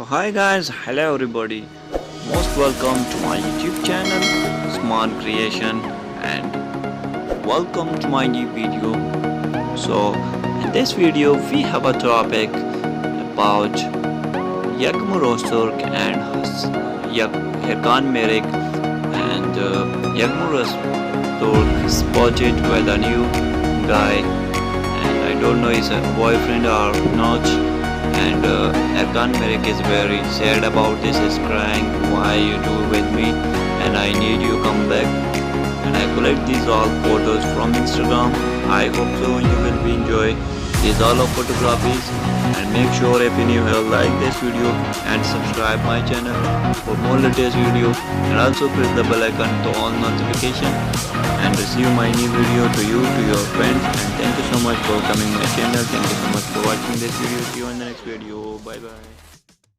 Hi guys, hello everybody. Most welcome to my YouTube channel Usman Creation and welcome to my new video. So in this video we have a topic about Yagmur ozturk and Erkan Meriç and Yagmur ozturk spotted with a new guy and I don't know is a boyfriend or not. And Erkan Meriç is very sad about this. He's crying, why you do with me and I need you come back. And I collect these all photos from Instagram. I hope so you will be enjoy these all of photographies. And make sure if you have like this video and subscribe my channel for more latest video, and also press the bell icon to all notification and receive my new video to you, to your friends. And thank you so much for coming my channel. Thank you so much for watching this video. See you in the next video. Bye bye.